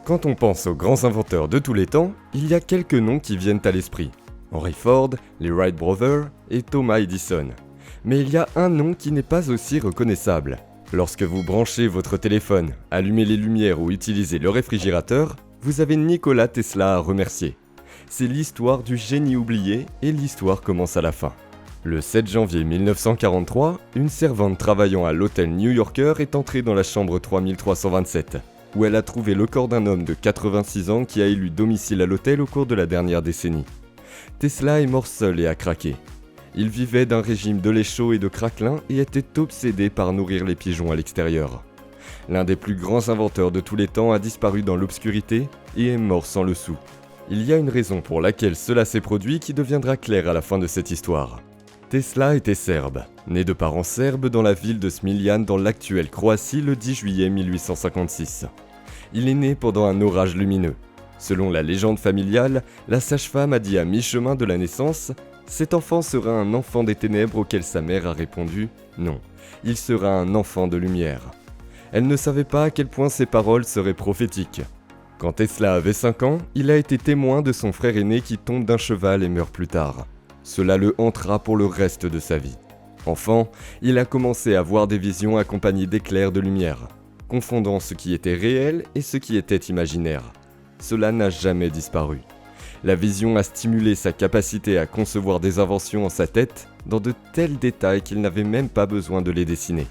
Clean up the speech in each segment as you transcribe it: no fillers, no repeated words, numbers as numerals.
Quand on pense aux grands inventeurs de tous les temps, il y a quelques noms qui viennent à l'esprit. Henry Ford, les Wright Brothers et Thomas Edison. Mais il y a un nom qui n'est pas aussi reconnaissable. Lorsque vous branchez votre téléphone, allumez les lumières ou utilisez le réfrigérateur, vous avez Nikola Tesla à remercier. C'est l'histoire du génie oublié et l'histoire commence à la fin. Le 7 janvier 1943, une servante travaillant à l'hôtel New-Yorker est entrée dans la chambre 3327, où elle a trouvé le corps d'un homme de 86 ans qui a élu domicile à l'hôtel au cours de la dernière décennie. Tesla est mort seul et a craqué. Il vivait d'un régime de lait chaud et de craquelin et était obsédé par nourrir les pigeons à l'extérieur. L'un des plus grands inventeurs de tous les temps a disparu dans l'obscurité et est mort sans le sou. Il y a une raison pour laquelle cela s'est produit qui deviendra claire à la fin de cette histoire. Tesla était serbe, né de parents serbes dans la ville de Smiljan dans l'actuelle Croatie le 10 juillet 1856. Il est né pendant un orage lumineux. Selon la légende familiale, la sage-femme a dit à mi-chemin de la naissance « Cet enfant sera un enfant des ténèbres » auquel sa mère a répondu « Non, il sera un enfant de lumière ». Elle ne savait pas à quel point ces paroles seraient prophétiques. Quand Tesla avait 5 ans, il a été témoin de son frère aîné qui tombe d'un cheval et meurt plus tard. Cela le hantera pour le reste de sa vie. Enfant, il a commencé à voir des visions accompagnées d'éclairs de lumière, confondant ce qui était réel et ce qui était imaginaire. Cela n'a jamais disparu. La vision a stimulé sa capacité à concevoir des inventions en sa tête dans de tels détails qu'il n'avait même pas besoin de les dessiner.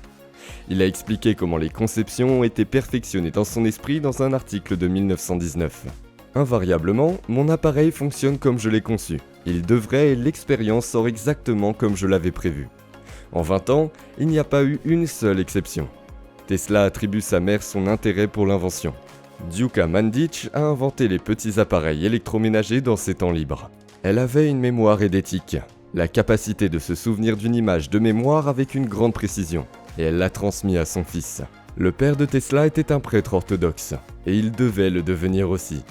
Il a expliqué comment les conceptions ont été perfectionnées dans son esprit dans un article de 1919. Invariablement, mon appareil fonctionne comme je l'ai conçu. Il devrait et l'expérience sort exactement comme je l'avais prévu. En 20 ans, il n'y a pas eu une seule exception. Tesla attribue sa mère son intérêt pour l'invention. Duka Mandić a inventé les petits appareils électroménagers dans ses temps libres. Elle avait une mémoire édétique, la capacité de se souvenir d'une image de mémoire avec une grande précision, et elle l'a transmis à son fils. Le père de Tesla était un prêtre orthodoxe, et il devait le devenir aussi.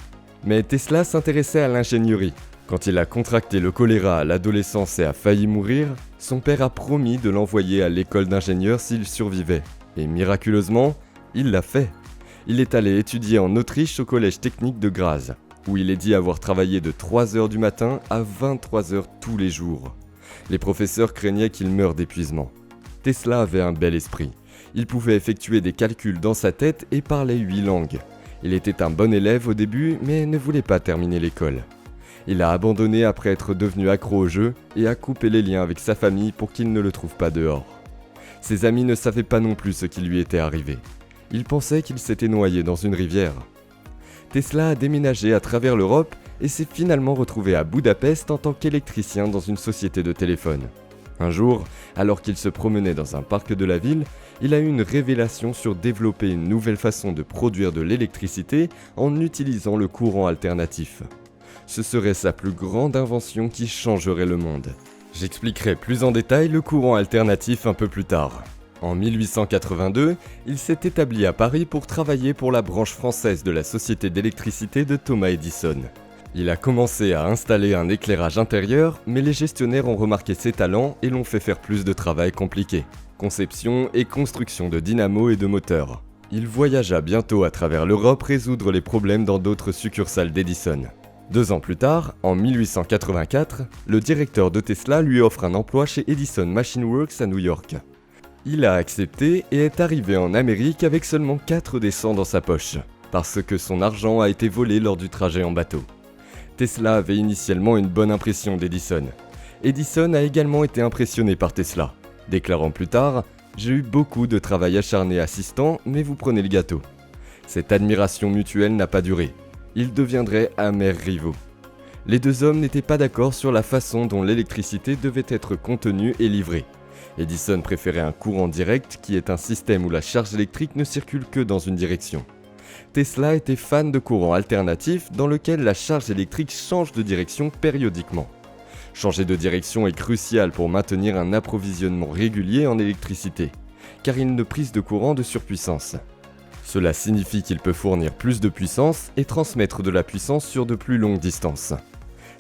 Mais Tesla s'intéressait à l'ingénierie. Quand il a contracté le choléra à l'adolescence et a failli mourir, son père a promis de l'envoyer à l'école d'ingénieurs s'il survivait. Et miraculeusement, il l'a fait. Il est allé étudier en Autriche au collège technique de Graz, où il est dit avoir travaillé de 3h du matin à 23h tous les jours. Les professeurs craignaient qu'il meure d'épuisement. Tesla avait un bel esprit. Il pouvait effectuer des calculs dans sa tête et parlait 8 langues. Il était un bon élève au début, mais ne voulait pas terminer l'école. Il a abandonné après être devenu accro au jeu et a coupé les liens avec sa famille pour qu'il ne le trouve pas dehors. Ses amis ne savaient pas non plus ce qui lui était arrivé. Ils pensaient qu'il s'était noyé dans une rivière. Tesla a déménagé à travers l'Europe et s'est finalement retrouvé à Budapest en tant qu'électricien dans une société de téléphone. Un jour, alors qu'il se promenait dans un parc de la ville, il a eu une révélation sur développer une nouvelle façon de produire de l'électricité en utilisant le courant alternatif. Ce serait sa plus grande invention qui changerait le monde. J'expliquerai plus en détail le courant alternatif un peu plus tard. En 1882, il s'est établi à Paris pour travailler pour la branche française de la société d'électricité de Thomas Edison. Il a commencé à installer un éclairage intérieur, mais les gestionnaires ont remarqué ses talents et l'ont fait faire plus de travail compliqué. Conception et construction de dynamos et de moteurs. Il voyagea bientôt à travers l'Europe résoudre les problèmes dans d'autres succursales d'Edison. 2 ans plus tard, en 1884, le directeur de Tesla lui offre un emploi chez Edison Machine Works à New York. Il a accepté et est arrivé en Amérique avec seulement 4 décents dans sa poche, parce que son argent a été volé lors du trajet en bateau. Tesla avait initialement une bonne impression d'Edison. Edison a également été impressionné par Tesla, déclarant plus tard « J'ai eu beaucoup de travail acharné assistant, mais vous prenez le gâteau ». Cette admiration mutuelle n'a pas duré. Ils deviendraient amers rivaux. Les deux hommes n'étaient pas d'accord sur la façon dont l'électricité devait être contenue et livrée. Edison préférait un courant direct qui est un système où la charge électrique ne circule que dans une direction. Tesla était fan de courant alternatif dans lequel la charge électrique change de direction périodiquement. Changer de direction est crucial pour maintenir un approvisionnement régulier en électricité, car il ne prise de courant de surpuissance. Cela signifie qu'il peut fournir plus de puissance et transmettre de la puissance sur de plus longues distances.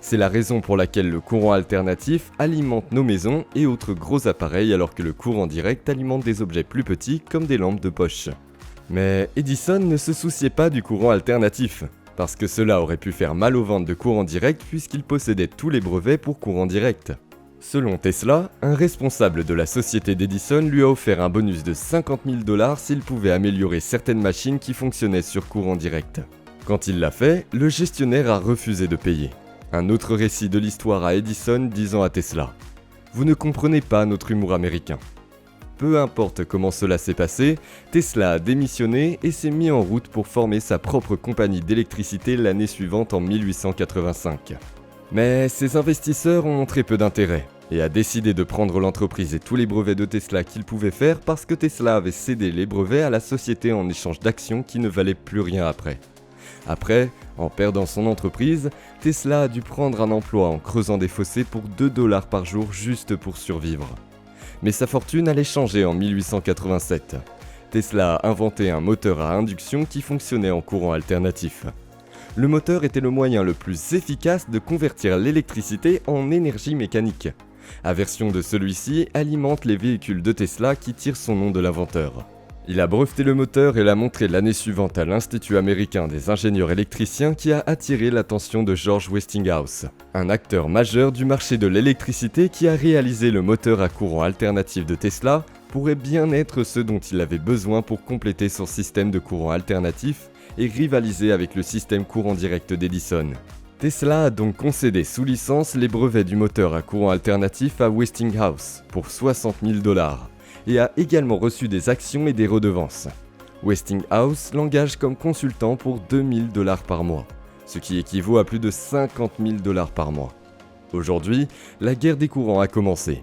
C'est la raison pour laquelle le courant alternatif alimente nos maisons et autres gros appareils alors que le courant direct alimente des objets plus petits comme des lampes de poche. Mais Edison ne se souciait pas du courant alternatif, parce que cela aurait pu faire mal aux ventes de courant direct puisqu'il possédait tous les brevets pour courant direct. Selon Tesla, un responsable de la société d'Edison lui a offert un bonus de 50 000 $ s'il pouvait améliorer certaines machines qui fonctionnaient sur courant direct. Quand il l'a fait, le gestionnaire a refusé de payer. Un autre récit de l'histoire à Edison disant à Tesla « Vous ne comprenez pas notre humour américain ». Peu importe comment cela s'est passé, Tesla a démissionné et s'est mis en route pour former sa propre compagnie d'électricité l'année suivante en 1885. Mais ses investisseurs ont montré peu d'intérêt et a décidé de prendre l'entreprise et tous les brevets de Tesla qu'il pouvait faire parce que Tesla avait cédé les brevets à la société en échange d'actions qui ne valaient plus rien après. Après, en perdant son entreprise, Tesla a dû prendre un emploi en creusant des fossés pour 2 $ par jour juste pour survivre. Mais sa fortune allait changer en 1887. Tesla a inventé un moteur à induction qui fonctionnait en courant alternatif. Le moteur était le moyen le plus efficace de convertir l'électricité en énergie mécanique. La version de celui-ci alimente les véhicules de Tesla qui tirent son nom de l'inventeur. Il a breveté le moteur et l'a montré l'année suivante à l'Institut américain des ingénieurs électriciens qui a attiré l'attention de George Westinghouse, un acteur majeur du marché de l'électricité qui a réalisé le moteur à courant alternatif de Tesla pourrait bien être ce dont il avait besoin pour compléter son système de courant alternatif et rivaliser avec le système courant direct d'Edison. Tesla a donc concédé sous licence les brevets du moteur à courant alternatif à Westinghouse pour 60 000 $ et a également reçu des actions et des redevances. Westinghouse l'engage comme consultant pour 2 000 $ par mois, ce qui équivaut à plus de 50 000 $ par mois. Aujourd'hui, la guerre des courants a commencé.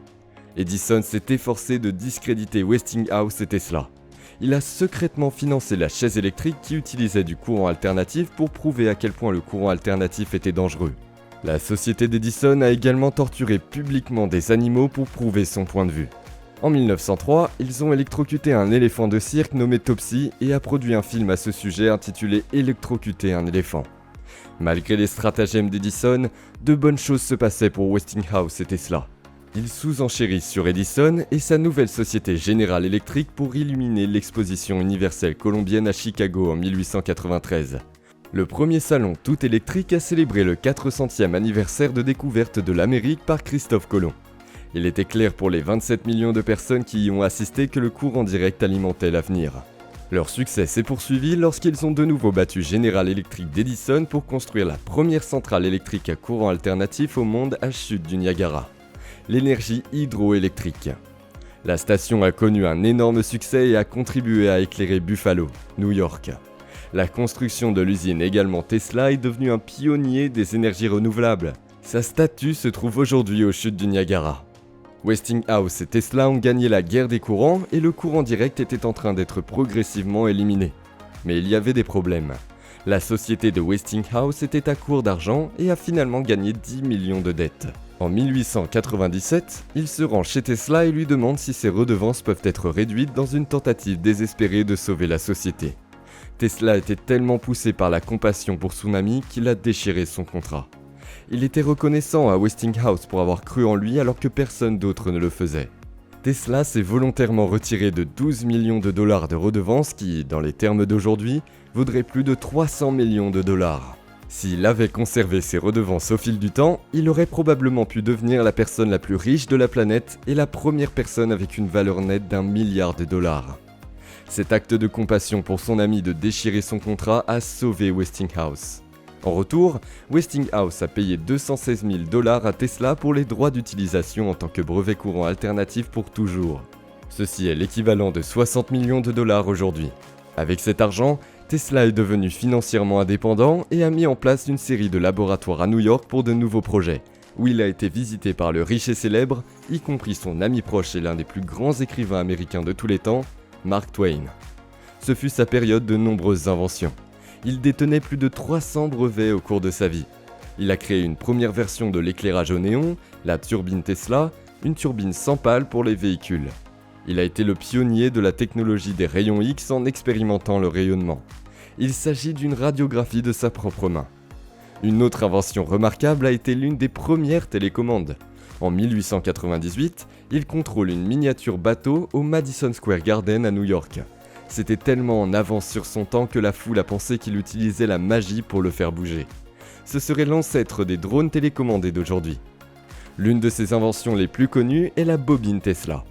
Edison s'est efforcé de discréditer Westinghouse et Tesla. Il a secrètement financé la chaise électrique qui utilisait du courant alternatif pour prouver à quel point le courant alternatif était dangereux. La société d'Edison a également torturé publiquement des animaux pour prouver son point de vue. En 1903, ils ont électrocuté un éléphant de cirque nommé Topsy et a produit un film à ce sujet intitulé « Électrocuter un éléphant ». Malgré les stratagèmes d'Edison, de bonnes choses se passaient pour Westinghouse et Tesla. Ils sous-enchérissent sur Edison et sa nouvelle société General Electric pour illuminer l'exposition universelle colombienne à Chicago en 1893. Le premier salon tout électrique a célébré le 400e anniversaire de découverte de l'Amérique par Christophe Colomb. Il était clair pour les 27 millions de personnes qui y ont assisté que le courant direct alimentait l'avenir. Leur succès s'est poursuivi lorsqu'ils ont de nouveau battu General Electric d'Edison pour construire la première centrale électrique à courant alternatif au monde à chute du Niagara. L'énergie hydroélectrique. La station a connu un énorme succès et a contribué à éclairer Buffalo, New York. La construction de l'usine également Tesla est devenue un pionnier des énergies renouvelables. Sa statue se trouve aujourd'hui aux chutes du Niagara. Westinghouse et Tesla ont gagné la guerre des courants et le courant direct était en train d'être progressivement éliminé. Mais il y avait des problèmes. La société de Westinghouse était à court d'argent et a finalement gagné 10 millions de dettes. En 1897, il se rend chez Tesla et lui demande si ses redevances peuvent être réduites dans une tentative désespérée de sauver la société. Tesla était tellement poussé par la compassion pour son ami qu'il a déchiré son contrat. Il était reconnaissant à Westinghouse pour avoir cru en lui alors que personne d'autre ne le faisait. Tesla s'est volontairement retiré de 12 millions de dollars de redevances qui, dans les termes d'aujourd'hui, vaudraient plus de 300 millions de dollars. S'il avait conservé ses redevances au fil du temps, il aurait probablement pu devenir la personne la plus riche de la planète et la première personne avec une valeur nette d'1 milliard de dollars. Cet acte de compassion pour son ami de déchirer son contrat a sauvé Westinghouse. En retour, Westinghouse a payé 216 000 $ à Tesla pour les droits d'utilisation en tant que brevet courant alternatif pour toujours. Ceci est l'équivalent de 60 millions de dollars aujourd'hui. Avec cet argent, Tesla est devenu financièrement indépendant et a mis en place une série de laboratoires à New York pour de nouveaux projets, où il a été visité par le riche et célèbre, y compris son ami proche et l'un des plus grands écrivains américains de tous les temps, Mark Twain. Ce fut sa période de nombreuses inventions. Il détenait plus de 300 brevets au cours de sa vie. Il a créé une première version de l'éclairage au néon, la turbine Tesla, une turbine sans pales pour les véhicules. Il a été le pionnier de la technologie des rayons X en expérimentant le rayonnement. Il s'agit d'une radiographie de sa propre main. Une autre invention remarquable a été l'une des premières télécommandes. En 1898, il contrôle une miniature bateau au Madison Square Garden à New York. C'était tellement en avance sur son temps que la foule a pensé qu'il utilisait la magie pour le faire bouger. Ce serait l'ancêtre des drones télécommandés d'aujourd'hui. L'une de ses inventions les plus connues est la bobine Tesla,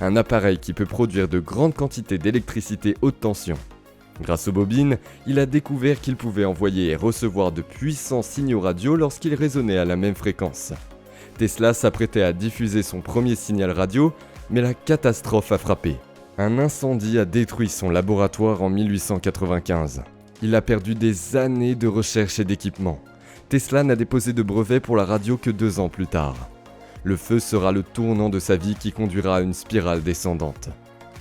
un appareil qui peut produire de grandes quantités d'électricité haute tension. Grâce aux bobines, il a découvert qu'il pouvait envoyer et recevoir de puissants signaux radio lorsqu'ils résonnaient à la même fréquence. Tesla s'apprêtait à diffuser son premier signal radio, mais la catastrophe a frappé. Un incendie a détruit son laboratoire en 1895. Il a perdu des années de recherche et d'équipement. Tesla n'a déposé de brevet pour la radio que 2 ans plus tard. Le feu sera le tournant de sa vie qui conduira à une spirale descendante.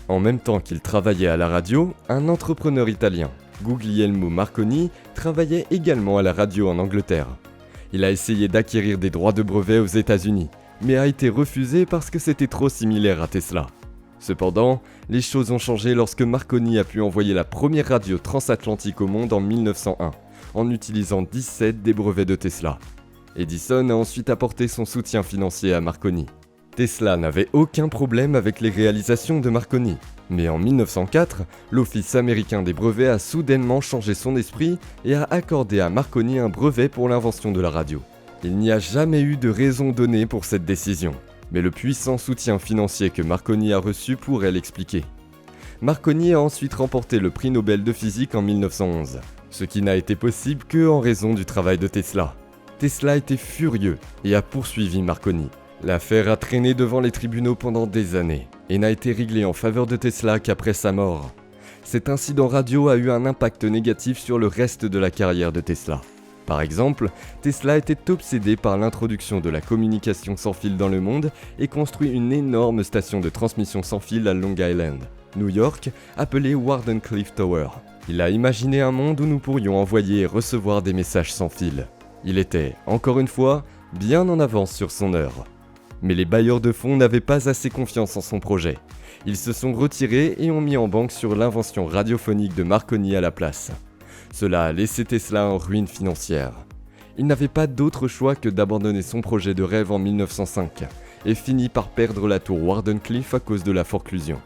En même temps qu'il travaillait à la radio, un entrepreneur italien, Guglielmo Marconi, travaillait également à la radio en Angleterre. Il a essayé d'acquérir des droits de brevet aux États-Unis, mais a été refusé parce que c'était trop similaire à Tesla. Cependant, les choses ont changé lorsque Marconi a pu envoyer la première radio transatlantique au monde en 1901, en utilisant 17 des brevets de Tesla. Edison a ensuite apporté son soutien financier à Marconi. Tesla n'avait aucun problème avec les réalisations de Marconi, mais en 1904, l'Office américain des brevets a soudainement changé son esprit et a accordé à Marconi un brevet pour l'invention de la radio. Il n'y a jamais eu de raison donnée pour cette décision, mais le puissant soutien financier que Marconi a reçu pourrait l'expliquer. Marconi a ensuite remporté le prix Nobel de physique en 1911, ce qui n'a été possible que en raison du travail de Tesla. Tesla était furieux et a poursuivi Marconi. L'affaire a traîné devant les tribunaux pendant des années et n'a été réglée en faveur de Tesla qu'après sa mort. Cet incident radio a eu un impact négatif sur le reste de la carrière de Tesla. Par exemple, Tesla était obsédé par l'introduction de la communication sans fil dans le monde et construit une énorme station de transmission sans fil à Long Island, New York, appelée Wardenclyffe Tower. Il a imaginé un monde où nous pourrions envoyer et recevoir des messages sans fil. Il était, encore une fois, bien en avance sur son heure. Mais les bailleurs de fonds n'avaient pas assez confiance en son projet. Ils se sont retirés et ont mis en banque sur l'invention radiophonique de Marconi à la place. Cela a laissé Tesla en ruine financière. Il n'avait pas d'autre choix que d'abandonner son projet de rêve en 1905 et finit par perdre la tour Wardenclyffe à cause de la forclusion.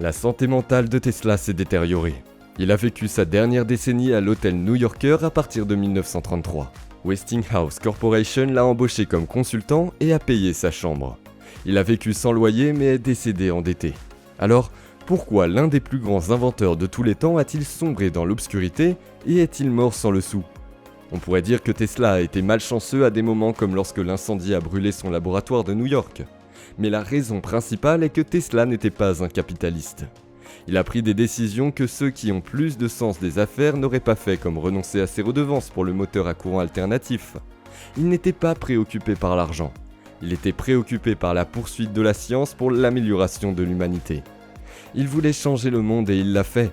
La santé mentale de Tesla s'est détériorée. Il a vécu sa dernière décennie à l'hôtel new-yorker à partir de 1933. Westinghouse Corporation l'a embauché comme consultant et a payé sa chambre. Il a vécu sans loyer mais est décédé endetté. Alors, pourquoi l'un des plus grands inventeurs de tous les temps a-t-il sombré dans l'obscurité et est-il mort sans le sou ? On pourrait dire que Tesla a été malchanceux à des moments comme lorsque l'incendie a brûlé son laboratoire de New York. Mais la raison principale est que Tesla n'était pas un capitaliste. Il a pris des décisions que ceux qui ont plus de sens des affaires n'auraient pas fait, comme renoncer à ses redevances pour le moteur à courant alternatif. Il n'était pas préoccupé par l'argent. Il était préoccupé par la poursuite de la science pour l'amélioration de l'humanité. Il voulait changer le monde et il l'a fait,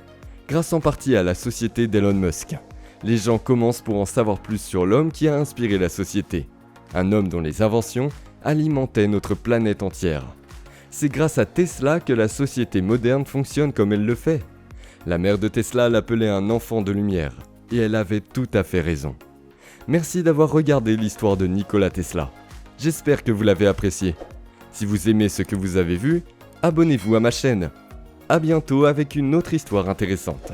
grâce en partie à la société d'Elon Musk. Les gens commencent pour en savoir plus sur l'homme qui a inspiré la société. Un homme dont les inventions alimentaient notre planète entière. C'est grâce à Tesla que la société moderne fonctionne comme elle le fait. La mère de Tesla l'appelait un enfant de lumière, et elle avait tout à fait raison. Merci d'avoir regardé l'histoire de Nikola Tesla. J'espère que vous l'avez apprécié. Si vous aimez ce que vous avez vu, abonnez-vous à ma chaîne. A bientôt avec une autre histoire intéressante.